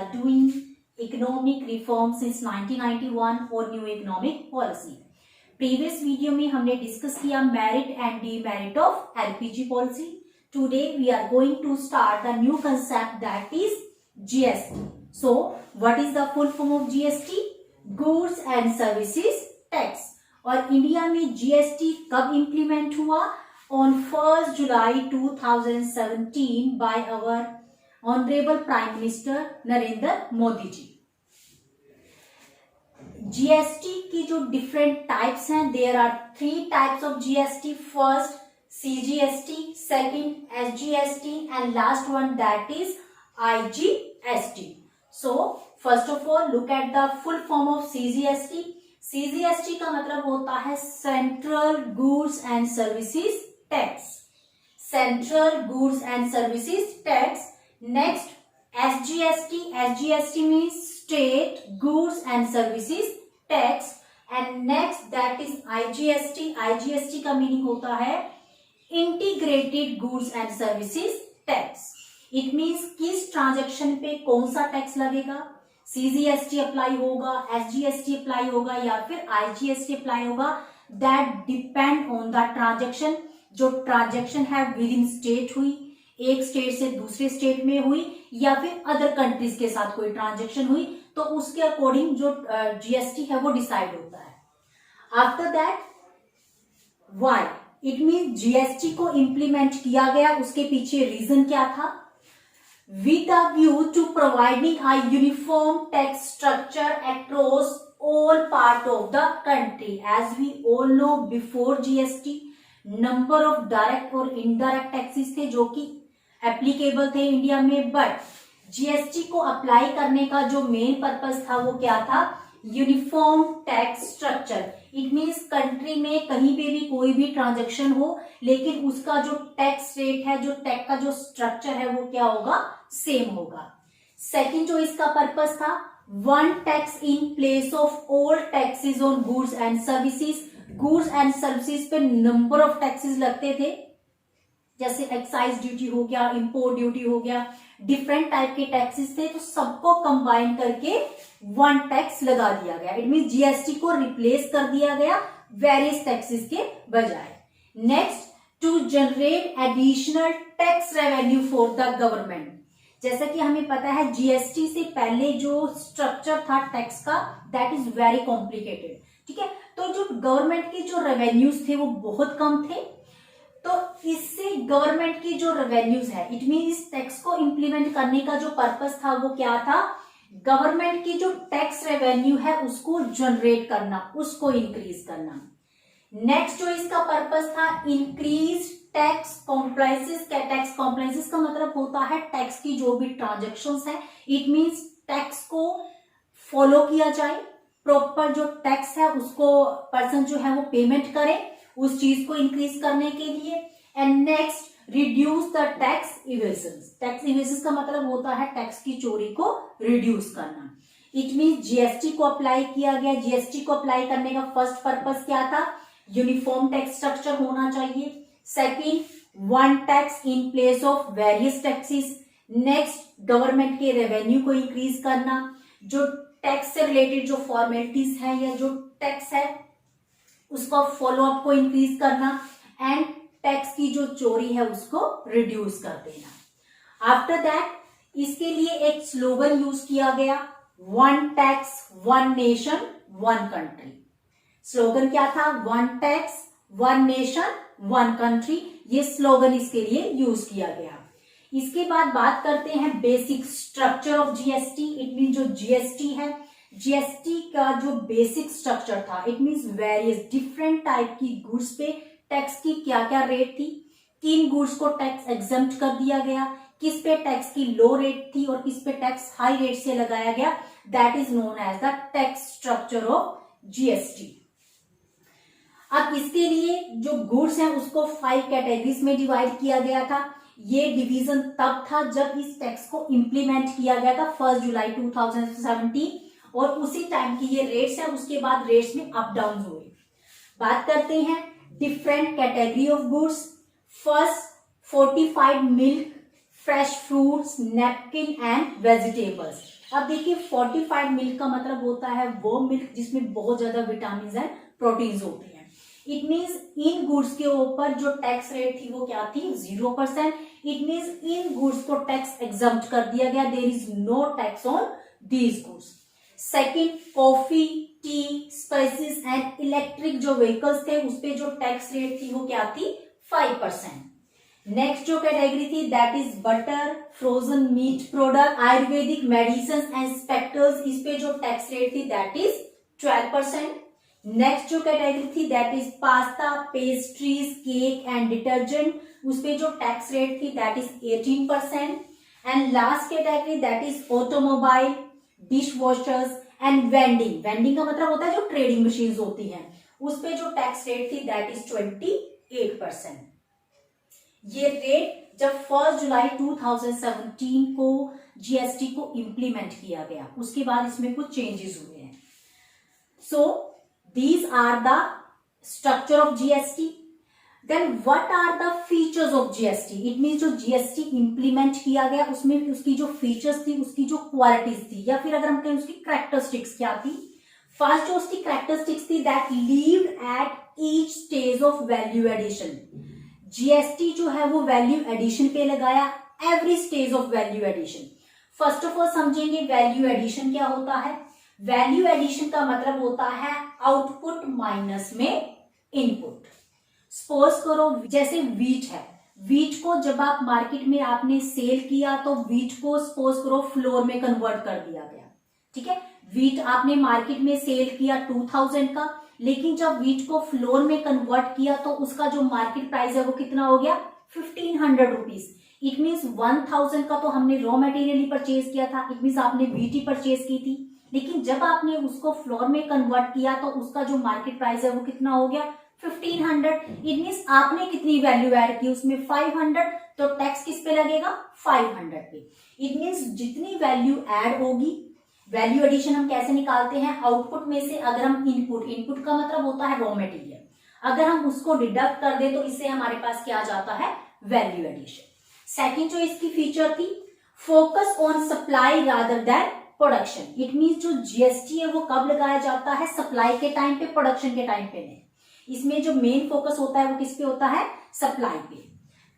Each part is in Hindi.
are doing economic reform since 1991 और new economic policy. Previous video में हमने डिस्कस किया merit and demerit of LPG policy. Today we are going to start the new concept that is GST. So what is the full form of GST? Goods and services tax. और इंडिया में जीएसटी कब इंप्लीमेंट हुआ? On 1 July 2017 by our honourable prime minister Narendra Modi ji. GST की जो डिफरेंट टाइप्स हैं, there are 3 types of GST. First CGST, second SGST and last one that is IGST. So first of all look at the full form of CGST. CGST का मतलब होता है central goods and services tax. Central goods and services tax. Next SGST. SGST means state goods and services tax. And next that is IGST. IGST का मीनिंग होता है integrated goods and services tax. It means किस ट्रांजैक्शन पे कौन सा टैक्स लगेगा, सीजीएसटी अप्लाई होगा, एसजीएसटी अप्लाई होगा या फिर आईजीएसटी अप्लाई होगा, that depend on the transaction. जो ट्रांजैक्शन है विद इन स्टेट हुई, एक स्टेट से दूसरे स्टेट में हुई या फिर अदर कंट्रीज के साथ कोई ट्रांजैक्शन हुई, तो उसके अकॉर्डिंग जो जीएसटी है वो डिसाइड होता है। After that why it mean GST को इंप्लीमेंट किया गया, उसके पीछे रीजन क्या था? With a view to providing a uniform tax structure across all part of the country. As we all know, before GST, number of direct और indirect taxes थे जो कि applicable थे इंडिया में, बट जीएसटी को अप्लाई करने का जो मेन पर्पस था वो क्या था? Uniform tax structure. It means country में कहीं पे भी कोई भी ट्रांजैक्शन हो, लेकिन उसका जो टैक्स रेट है, जो टैक्स का जो स्ट्रक्चर है वो क्या होगा? सेम होगा। सेकंड जो इसका पर्पस था, one tax in place of all taxes on goods and services. Goods and services पे नंबर ऑफ टैक्सेस लगते थे, जैसे एक्साइज ड्यूटी हो गया, इंपोर्ट ड्यूटी हो गया, डिफरेंट टाइप के टैक्सेस थे, तो सबको कंबाइन करके वन टैक्स लगा दिया गया। इट मीन जीएसटी को रिप्लेस कर दिया गया वेरियस टैक्सेस के बजाय। Next, to generate additional tax revenue for the government. जैसा कि हमें पता है जीएसटी से पहले जो स्ट्रक्चर था टैक्स का, दैट इज वेरी कॉम्प्लिकेटेड। ठीक है, तो जो गवर्नमेंट के जो रेवेन्यूज थे वो बहुत कम थे, तो इससे गवर्नमेंट की जो रेवेन्यूज है, इट मीन इस टैक्स को इंप्लीमेंट करने का जो पर्पस था वो क्या था? गवर्नमेंट की जो टैक्स रेवेन्यू है उसको जनरेट करना, उसको इंक्रीज करना। नेक्स्ट जो इसका पर्पस था, increase tax compliances. Tax compliances का मतलब होता है टैक्स की जो भी ट्रांजेक्शन्स है, इट मीन्स टैक्स को फॉलो किया जाए, प्रॉपर जो टैक्स है उसको पर्सन जो है वो पेमेंट करे, उस चीज को इंक्रीज करने के लिए। And next, reduce the tax evasion. Tax evasion का मतलब होता है टैक्स की चोरी को रिड्यूस करना। इट मीन जीएसटी को अप्लाई किया गया। जीएसटी को अप्लाई करने का फर्स्ट पर्पस क्या था? यूनिफॉर्म टैक्स स्ट्रक्चर होना चाहिए। Second, one tax in place of various taxes. Next, government के रेवेन्यू को इंक्रीज करना, जो टैक्स से रिलेटेड जो फॉर्मेलिटीज है या जो टैक्स है उसका फॉलोअप को इंक्रीज करना, एंड टैक्स की जो चोरी है उसको रिड्यूस कर देना। आफ्टर दैट इसके लिए एक स्लोगन यूज किया गया, one tax one nation one country. Slogan क्या था? One tax one nation one country. ये स्लोगन इसके लिए यूज किया गया। इसके बाद बात करते हैं basic structure of GST. It mean जो जीएसटी है, जीएसटी का जो बेसिक स्ट्रक्चर था, it means various different type की गुड्स पे टैक्स की क्या क्या रेट थी, किन गुड्स को टैक्स एग्जम्प्ट कर दिया गया, किस पे टैक्स की लो रेट थी और किस पे टैक्स हाई रेट से लगाया गया, that is known as the tax structure of GST. अब इसके लिए जो गुड्स हैं उसको 5 कैटेगरीज में डिवाइड किया गया था। ये डिवीजन तब था जब इस टैक्स को इंप्लीमेंट किया गया था 1 जुलाई 2017, और उसी टाइम की ये रेट्स है, उसके बाद रेट्स में अप डाउन हुए। बात करते हैं different category of goods. First, fortified milk, fresh fruits, napkin and vegetables. अब देखिए फोर्टिफाइड मिल्क का मतलब होता है वो मिल्क जिसमें बहुत ज्यादा विटामिन एंड प्रोटीन्स होते हैं। इट मीन्स इन गुड्स के ऊपर जो टैक्स रेट थी वो क्या थी 0%। इट मीन्स इन गुड्स को टैक्स एग्जम्प्ट कर दिया गया, there is no tax on these goods. Second, coffee, tea, spices and electric जो व्हीकल्स थे उस पे जो टैक्स रेट थी वो क्या थी 5%। नेक्स्ट जो कैटेगरी थी that is butter, frozen meat product, Ayurvedic medicine and spectres, इस पे जो टैक्स रेट थी दैट इज 12%। नेक्स्ट जो कैटेगरी थी that is pasta, pastries, cake and detergent, उस पे जो टैक्स रेट थी that is 18%। And last category that is automobile, dish washers and vending. Vending का मतलब होता है जो ट्रेडिंग मशीन होती हैं, उस पे जो टैक्स रेट थी दैट इज 28%। ये रेट जब 1 जुलाई 2017 को जीएसटी को इंप्लीमेंट किया गया उसके बाद इसमें कुछ चेंजेस हुए हैं। So these are the structure of GST. Then what are the features of GST? It mean जो जीएसटी इंप्लीमेंट किया गया उसमें उसकी जो फीचर्स थी, उसकी जो क्वालिटीज थी, या फिर अगर हम कहें उसकी कैरेक्टरिस्टिक्स क्या थी। फर्स्ट जो उसकी कैरेक्टरिस्टिक्स थी that levied at each stage of value addition. GST जो है वो वैल्यू एडिशन पे लगाया, every stage of value addition. First of all समझेंगे वैल्यू एडिशन क्या होता है। वैल्यू एडिशन का मतलब होता है आउटपुट माइनस में इनपुट। सपोज करो जैसे वीट है, वीट को जब आप मार्केट में आपने सेल किया तो वीट को सपोज करो फ्लोर में कन्वर्ट कर दिया गया, ठीक है। वीट आपने मार्केट में सेल किया 2000 का, लेकिन जब वीट को फ्लोर में कन्वर्ट किया तो उसका जो मार्केट प्राइस है वो कितना हो गया 1500 रुपीज। इट मीन्स 1000 का तो हमने रॉ मटेरियल ही परचेज किया था, इट मीन्स आपने वीट ही परचेज की थी, लेकिन जब आपने उसको फ्लोर में कन्वर्ट किया तो उसका जो मार्केट प्राइस है वो कितना हो गया 1500। इट मीन्स आपने कितनी वैल्यू ऐड की उसमें 500, तो टैक्स किस पे लगेगा 500 पे। इट मीन्स जितनी वैल्यू ऐड होगी, वैल्यू एडिशन हम कैसे निकालते हैं, आउटपुट में से अगर हम इनपुट का मतलब होता है रॉ मटेरियल, अगर हम उसको डिडक्ट कर दें तो इससे हमारे पास क्या आ जाता है वैल्यू एडिशन। सेकंड जो इसकी फीचर थी focus on supply rather than production. It means जो जीएसटी है वो कब लगाया जाता है, सप्लाई के टाइम पे, प्रोडक्शन के टाइम पे नहीं। इसमें जो मेन फोकस होता है वो किस पे होता है, सप्लाई पे।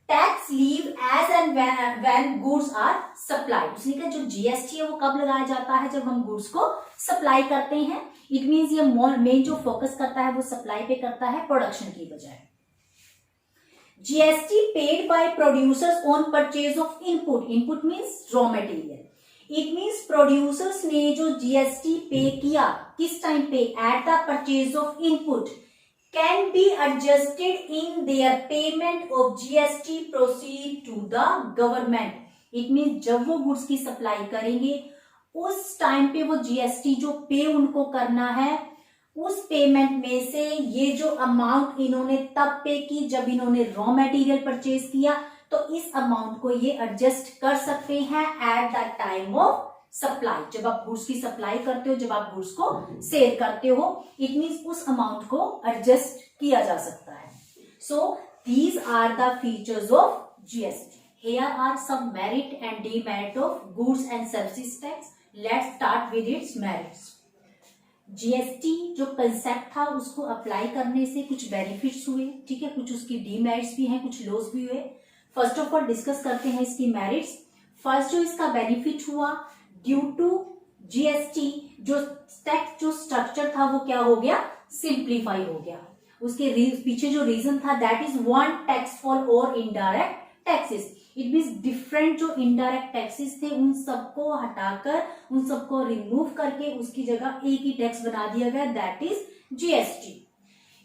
Tax levy as and when goods are supplied. उसने कहा जो जीएसटी है वो कब लगाया जाता है, जब हम गुड्स को सप्लाई करते हैं। इट मीन्स ये मेन जो फोकस करता है वो सप्लाई पे करता है, प्रोडक्शन की बजाय। GST paid by producers on purchase of input. Input means raw material. It means producers ने जो जीएसटी पे किया किस टाइम पे, at the purchase of input, can be adjusted in their payment of GST proceed to the government. It means जब वो गुड्स की सप्लाई करेंगे उस टाइम पे वो जीएसटी जो पे उनको करना है उस पेमेंट में से ये जो अमाउंट इन्होंने तब पे की जब इन्होंने रॉ मटेरियल परचेज किया, तो इस अमाउंट को ये एडजस्ट कर सकते हैं at the time of supply. जब आप गुड्स की सप्लाई करते हो, जब आप गुड्स को सेल करते हो, इट मीन्स उस अमाउंट को एडजस्ट किया जा सकता है। So these are the features of GST. Here are some merit and demerit of goods and services tax. Let's start with its merits. GST जो कंसेप्ट था उसको अप्लाई करने से कुछ बेनिफिट्स हुए, ठीक है, कुछ उसकी डीमेरिट्स भी हैं, कुछ लॉस भी हुए। फर्स्ट ऑफ ऑल डिस्कस करते हैं इसकी मेरिट्स। फर्स्ट जो इसका बेनिफिट हुआ, ड्यू टू जीएसटी जो टैक्स जो स्ट्रक्चर था वो क्या हो गया, सिंप्लीफाई हो गया। उसके पीछे जो रीजन था that is one tax for all indirect taxes. It means different जो इनडायरेक्ट टैक्सेस थे उन सबको हटाकर, उन सबको रिमूव करके उसकी जगह एक ही टैक्स बना दिया गया, that is GST.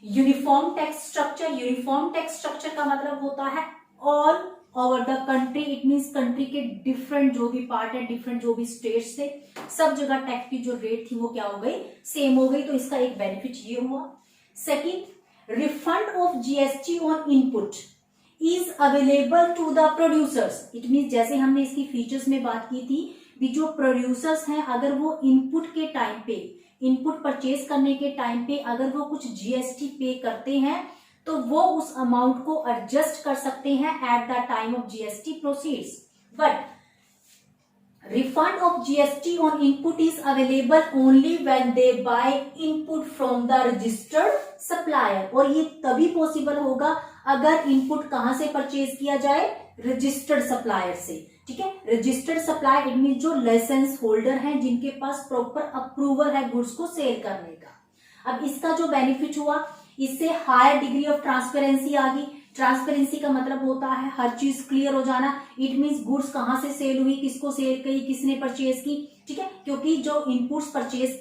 Uniform tax structure. Uniform tax structure का मतलब होता है all over the country. It means country के डिफरेंट जो भी पार्ट है, डिफरेंट जो भी स्टेट्स थे, सब जगह टैक्स की जो रेट थी वो क्या हो गई, सेम हो गई। तो इसका एक बेनिफिट ये हुआ। Second, refund of GST on input is available to the producers. It means जैसे हमने इसकी फीचर्स में बात की थी कि जो प्रोड्यूसर्स हैं अगर वो इनपुट के टाइम पे, इनपुट परचेज करने के टाइम पे अगर वो कुछ जीएसटी पे करते हैं तो वो उस अमाउंट को एडजस्ट कर सकते हैं at the time of GST proceeds. But refund of GST on input is available only when they buy input from the registered supplier. और ये तभी पॉसिबल होगा अगर इनपुट कहां से परचेज किया जाए, रजिस्टर्ड सप्लायर से. ठीक है, रजिस्टर्ड सप्लायर इट मीन जो लाइसेंस होल्डर हैं, जिनके पास प्रॉपर अप्रूवल है गुड्स को सेल करने का. अब इसका जो बेनिफिट हुआ, इससे हायर डिग्री ऑफ ट्रांसपेरेंसी आ गई. ट्रांसपेरेंसी का मतलब होता है हर चीज क्लियर हो जाना. इट मींस गुड्स कहां से सेल हुई, किसको सेल की, किसने परचेज की. ठीक है, क्योंकि जो इनपुट्स परचेज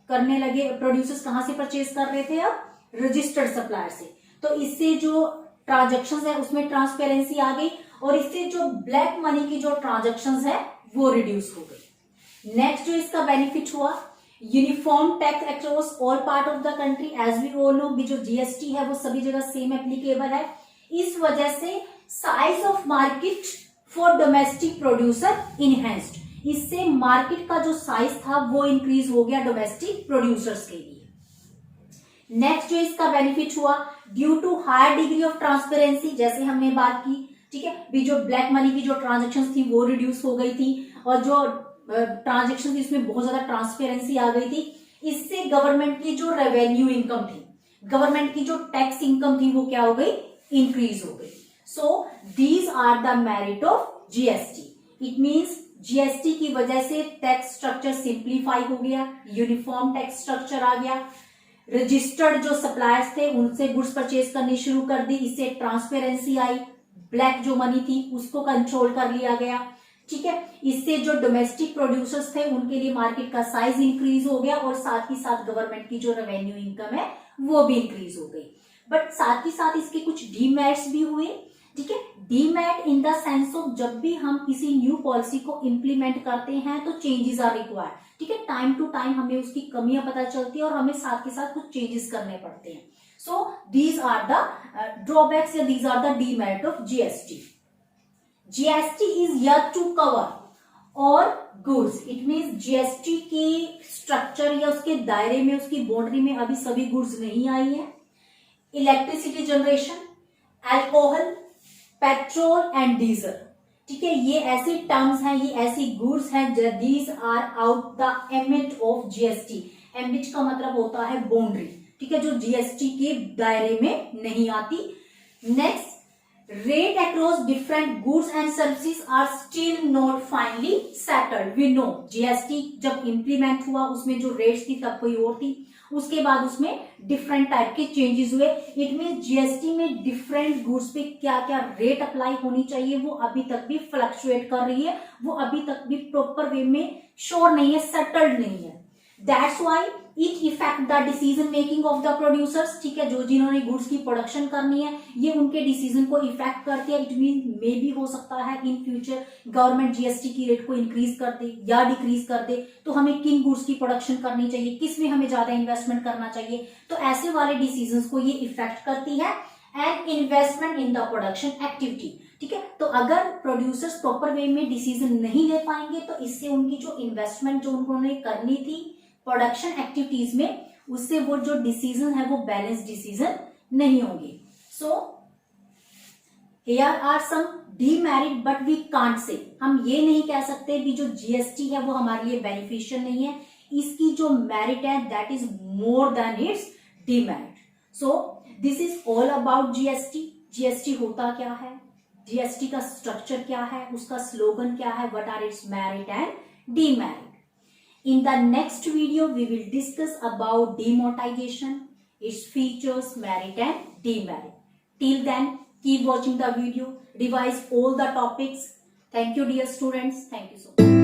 करने लगे प्रोड्यूसर्स कहां से परचेज कर रहे थे, अब रजिस्टर्ड सप्लायर से. तो इससे जो ट्रांजेक्शंस है उसमें ट्रांसपेरेंसी आ गई और इससे जो ब्लैक मनी की जो ट्रांजेक्शंस है वो रिड्यूस हो गई. नेक्स्ट जो इसका बेनिफिट हुआ, uniform tax across all part of the country. As we all know, जो जीएसटी है वो सभी जगह सेम एप्लीकेबल है. इस वजह से size of market for domestic producer enhanced. इससे मार्केट का जो साइज था वो इंक्रीज हो गया डोमेस्टिक प्रोड्यूसर्स के लिए. नेक्स्ट जो इसका बेनिफिट हुआ, due to higher degree of transparency, जैसे हमने बात की. ठीक है, भी जो ब्लैक मनी की जो ट्रांजेक्शन थी वो रिड्यूस हो गई थी और जो ट्रांजेक्शन थी उसमें बहुत ज्यादा ट्रांसपेरेंसी आ गई थी. इससे गवर्नमेंट की जो रेवेन्यू इनकम थी, गवर्नमेंट की जो टैक्स इनकम थी वो क्या हो गई, इंक्रीज हो गई. So these are the merit of GST. It means GST की वजह से टैक्स स्ट्रक्चर सिंप्लीफाई हो गया, यूनिफॉर्म टैक्स स्ट्रक्चर आ गया, रजिस्टर्ड जो सप्लायर्स थे उनसे गुड्स परचेज करनी शुरू कर दी, इससे ट्रांसपेरेंसी आई, ब्लैक जो मनी थी उसको कंट्रोल कर लिया गया. ठीक है, इससे जो डोमेस्टिक प्रोड्यूसर्स थे उनके लिए मार्केट का साइज इंक्रीज हो गया और साथ ही साथ गवर्नमेंट की जो रेवेन्यू इनकम है वो भी इंक्रीज हो गई. बट साथ ही साथ इसके कुछ डीमेरिट्स भी हुए. ठीक है, demerit in the sense of जब भी हम किसी न्यू पॉलिसी को इंप्लीमेंट करते हैं तो चेंजेस आर रिक्वायर्ड. ठीक है, टाइम टू टाइम हमें उसकी कमियां पता चलती है और हमें साथ के साथ कुछ चेंजेस करने पड़ते हैं. So these are the drawbacks या these are the demerit of GST. GST is yet to cover all goods. It means GST के स्ट्रक्चर या उसके दायरे में, उसकी बाउंड्री में अभी सभी गुड्स नहीं आई है. Electricity generation, alcohol, petrol and diesel. ठीक है, ये ऐसे टर्म्स हैं, ये ऐसी गुड्स हैं these are out the ambit of GST. Ambit का मतलब होता है बाउंड्री. ठीक है, जो जीएसटी के दायरे में नहीं आती. Next, rate across different goods and services are still not finally settled. We know GST जब इंप्लीमेंट हुआ उसमें जो रेट्स थी तब कोई और थी, उसके बाद उसमें डिफरेंट टाइप के चेंजेस हुए. इट मीन जीएसटी में डिफरेंट गुड्स पे क्या क्या रेट अप्लाई होनी चाहिए वो अभी तक भी फ्लक्चुएट कर रही है, वो अभी तक भी प्रॉपर वे में श्योर नहीं है, सेटल्ड नहीं है. That's why it effect the decision making of the producers. ठीक है, जो जिन्होंने गुड्स की प्रोडक्शन करनी है ये उनके डिसीजन को इफेक्ट करती है. इट मीन मे भी हो सकता है इन फ्यूचर गवर्नमेंट जीएसटी की रेट को इंक्रीज कर दे या डिक्रीज कर दे, तो हमें किन गुड्स की प्रोडक्शन करनी चाहिए, किस में हमें ज्यादा इन्वेस्टमेंट करना चाहिए, तो ऐसे वाले डिसीजन को ये इफेक्ट करती है. And investment in the production activity. ठीक है, तो अगर प्रोड्यूसर्स प्रॉपर वे में डिसीजन नहीं ले पाएंगे तो इससे उनकी जो इन्वेस्टमेंट जो उन्होंने करनी थी प्रोडक्शन एक्टिविटीज में, उससे वो जो डिसीजन है वो बैलेंस डिसीजन नहीं होंगे. So here are some demerit but we can't say. हम ये नहीं कह सकते कि जो जीएसटी है वो हमारे लिए बेनिफिशियल नहीं है. इसकी जो मेरिट है that is more than it's demerit. So this is all about GST. GST होता क्या है, जीएसटी का स्ट्रक्चर क्या है, उसका स्लोगन क्या है, what are its merit and demerit. In the next video, we will discuss about demonetization, its features, merit and demerit. Till then, keep watching the video, revise all the topics. Thank you dear students. Thank you so much.